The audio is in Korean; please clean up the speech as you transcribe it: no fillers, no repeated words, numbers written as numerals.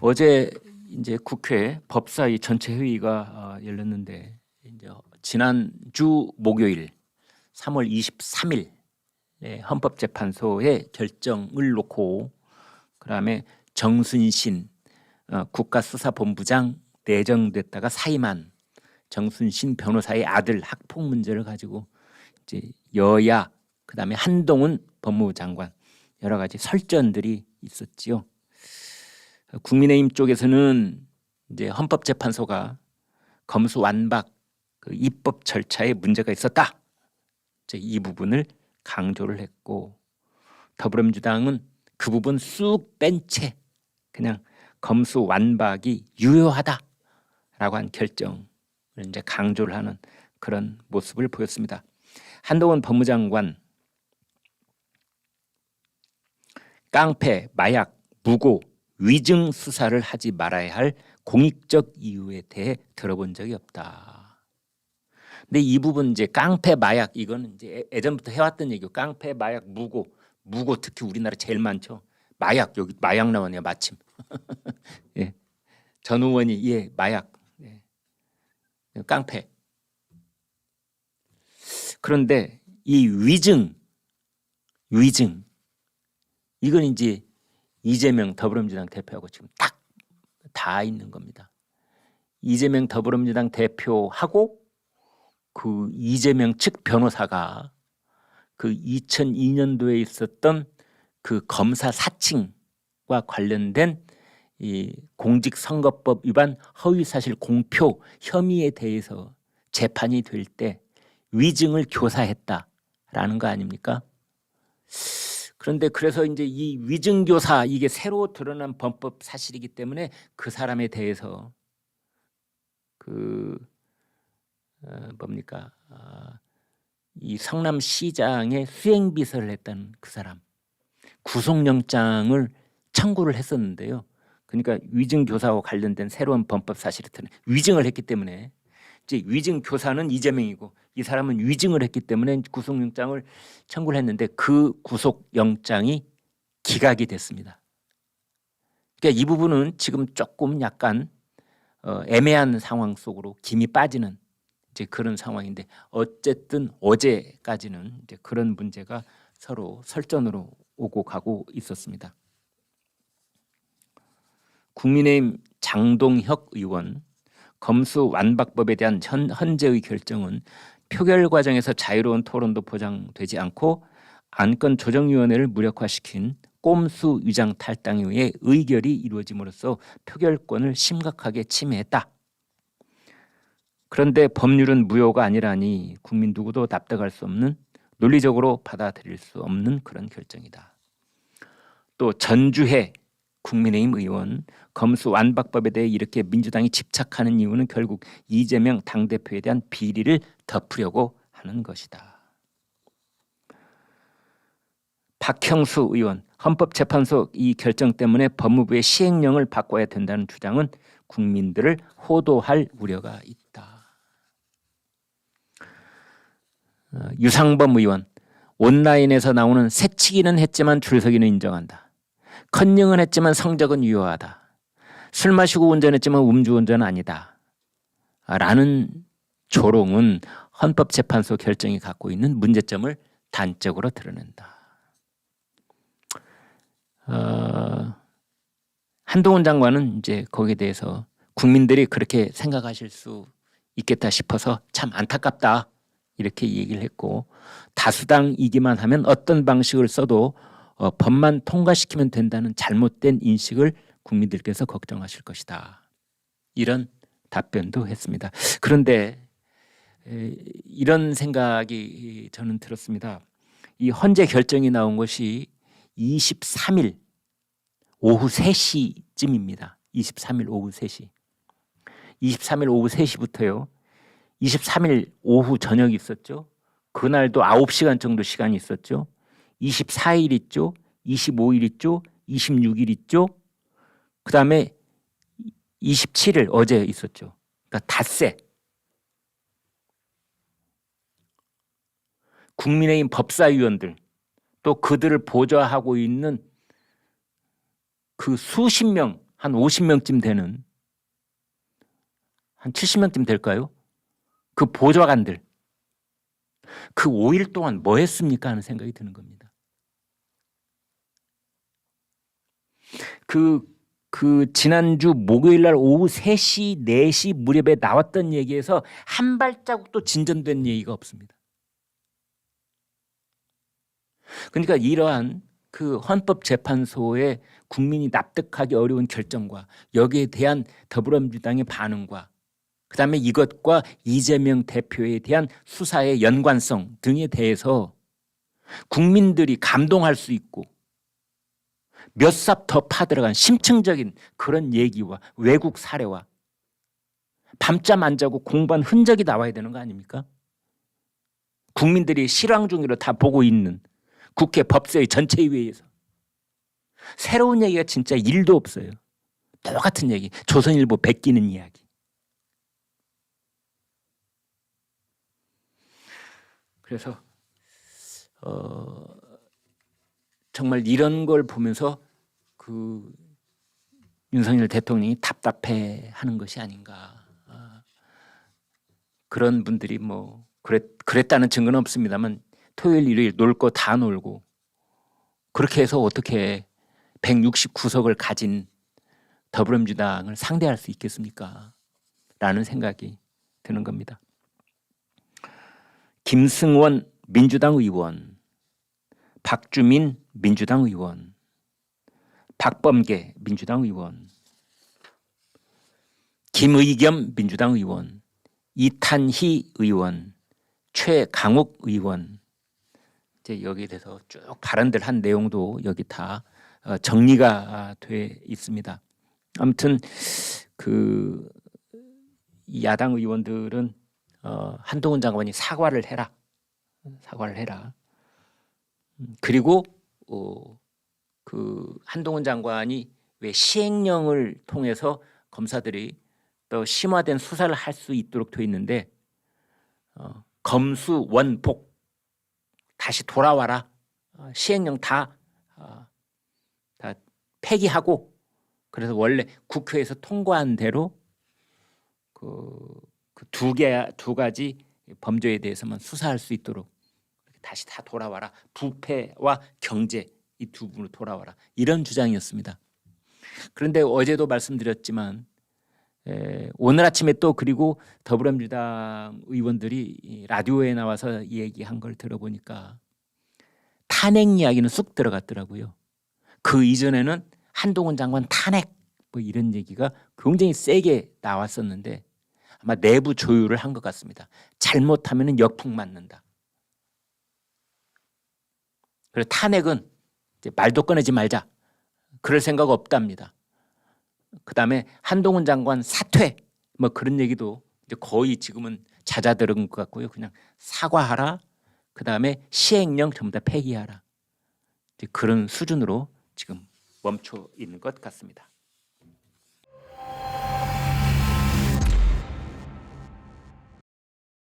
어제 이제 국회 법사위 전체 회의가 열렸는데 이제 지난주 목요일 3월 23일 헌법재판소의 결정을 놓고 그다음에 정순신 국가수사본부장 내정됐다가 사임한 정순신 변호사의 아들 학폭 문제를 가지고 이제 여야 그다음에 한동훈 법무부 장관 여러 가지 설전들이 있었지요. 국민의힘 쪽에서는 이제 헌법재판소가 검수완박 그 입법 절차에 문제가 있었다. 이제 이 부분을 강조를 했고 더불어민주당은 그 부분 쑥 뺀 채 그냥 검수완박이 유효하다라고 한 결정을 이제 강조를 하는 그런 모습을 보였습니다. 한동훈 법무장관 깡패, 마약, 무고, 위증 수사를 하지 말아야 할 공익적 이유에 대해 들어본 적이 없다. 근데 이 부분 이제 깡패, 마약 이거는 이제 예전부터 해왔던 얘기고 깡패, 마약, 무고 특히 우리나라 제일 많죠. 마약 여기 마약 나왔네요 마침. 예. 전 의원이 예 마약, 예. 깡패. 그런데 이 위증 이건 이제 이재명 더불어민주당 대표하고 지금 딱 다 있는 겁니다. 이재명 더불어민주당 대표하고 그 이재명 측 변호사가 그 2002년도에 있었던 그 검사 사칭과 관련된 이 공직선거법 위반 허위사실 공표 혐의에 대해서 재판이 될 때 위증을 교사했다라는 거 아닙니까? 그런데 그래서 이제 이 위증교사 이게 새로 드러난 범법 사실이기 때문에 그 사람에 대해서 그 뭡니까 이 성남시장의 수행비서를 했다는 그 사람 구속영장을 청구를 했었는데요. 그러니까 위증교사와 관련된 새로운 범법 사실을 위증을 했기 때문에 이제 위증교사는 이재명이고 이 사람은 위증을 했기 때문에 구속영장을 청구를 했는데 그 구속영장이 기각이 됐습니다. 그러니까 이 부분은 지금 조금 약간 애매한 상황 속으로 김이 빠지는 이제 그런 상황인데 어쨌든 어제까지는 이제 그런 문제가 서로 설전으로 오고 가고 있었습니다. 국민의힘 장동혁 의원 검수완박법에 대한 헌재의 결정은 표결 과정에서 자유로운 토론도 보장되지 않고 안건조정위원회를 무력화시킨 꼼수 위장 탈당에 의해 의결이 이루어짐으로써 표결권을 심각하게 침해했다. 그런데 법률은 무효가 아니라니 국민 누구도 납득할 수 없는 논리적으로 받아들일 수 없는 그런 결정이다. 또 전주혜 국민의힘 의원 검수완박법에 대해 이렇게 민주당이 집착하는 이유는 결국 이재명 당대표에 대한 비리를 덮으려고 하는 것이다. 박형수 의원 헌법재판소 이 결정 때문에 법무부의 시행령을 바꿔야 된다는 주장은 국민들을 호도할 우려가 있다. 유상범 의원 온라인에서 나오는 새치기는 했지만 줄서기는 인정한다. 컨닝은 했지만 성적은 유효하다. 술 마시고 운전했지만 음주운전은 아니다. 라는 조롱은 헌법재판소 결정이 갖고 있는 문제점을 단적으로 드러낸다. 한동훈 장관은 이제 거기에 대해서 국민들이 그렇게 생각하실 수 있겠다 싶어서 참 안타깝다 이렇게 얘기를 했고 다수당이기만 하면 어떤 방식을 써도 법만 통과시키면 된다는 잘못된 인식을 국민들께서 걱정하실 것이다. 이런 답변도 했습니다. 그런데 이런 생각이 저는 들었습니다. 이 헌재 결정이 나온 것이 23일 오후 3시쯤입니다. 23일 오후 3시. 23일 오후 3시부터요. 23일 오후 저녁이 있었죠. 그날도 9시간 정도 시간이 있었죠. 24일 있죠. 25일 있죠. 26일 있죠. 그다음에 27일 어제 있었죠. 그러니까 닷새. 국민의힘 법사위원들 또 그들을 보좌하고 있는 그 수십 명 한 50명쯤 되는, 한 70명쯤 될까요? 그 보좌관들 그 5일 동안 뭐 했습니까 하는 생각이 드는 겁니다. 그 지난주 목요일 날 오후 3시, 4시 무렵에 나왔던 얘기에서 한 발자국도 진전된 얘기가 없습니다. 그러니까 이러한 그 헌법재판소의 국민이 납득하기 어려운 결정과 여기에 대한 더불어민주당의 반응과 그다음에 이것과 이재명 대표에 대한 수사의 연관성 등에 대해서 국민들이 감동할 수 있고 몇 삽 더 파들어간 심층적인 그런 얘기와 외국 사례와 밤잠 안 자고 공부한 흔적이 나와야 되는 거 아닙니까? 국민들이 실황 중으로 다 보고 있는 국회 법사위 전체회의에서 새로운 얘기가 진짜 1도 없어요. 똑같은 얘기, 조선일보 베끼는 이야기. 그래서 정말 이런 걸 보면서 그 윤석열 대통령이 답답해하는 것이 아닌가. 그런 분들이 뭐 그랬다는 증거는 없습니다만 토요일 일요일 놀 거 다 놀고 그렇게 해서 어떻게 169석을 가진 더불어민주당을 상대할 수 있겠습니까? 라는 생각이 드는 겁니다. 김승원 민주당 의원, 박주민 민주당 의원, 박범계 민주당 의원, 김의겸 민주당 의원, 이탄희 의원, 최강욱 의원, 이제 여기에 대해서 쭉 발언들 한 내용도 여기 다 정리가 돼 있습니다. 아무튼 그 야당 의원들은 한동훈 장관이 사과를 해라. 그리고 그 한동훈 장관이 왜 시행령을 통해서 검사들이 또 심화된 수사를 할 수 있도록 돼 있는데 검수원복 다시 돌아와라. 시행령 다 폐기하고 그래서 원래 국회에서 통과한 대로 두 가지 범죄에 대해서만 수사할 수 있도록 다시 다 돌아와라. 부패와 경제 이 두 분으로 돌아와라. 이런 주장이었습니다. 그런데 어제도 말씀드렸지만 오늘 아침에 또 그리고 더불어민주당 의원들이 라디오에 나와서 얘기한 걸 들어보니까 탄핵 이야기는 쑥 들어갔더라고요. 그 이전에는 한동훈 장관 탄핵 뭐 이런 얘기가 굉장히 세게 나왔었는데 아마 내부 조율을 한 것 같습니다. 잘못하면 역풍 맞는다. 그래서 탄핵은 이제 말도 꺼내지 말자. 그럴 생각 없답니다. 그다음에 한동훈 장관 사퇴 뭐 그런 얘기도 이제 거의 지금은 잦아들은 것 같고요. 그냥 사과하라. 그다음에 시행령 전부 다 폐기하라. 이제 그런 수준으로 지금 멈춰 있는 것 같습니다.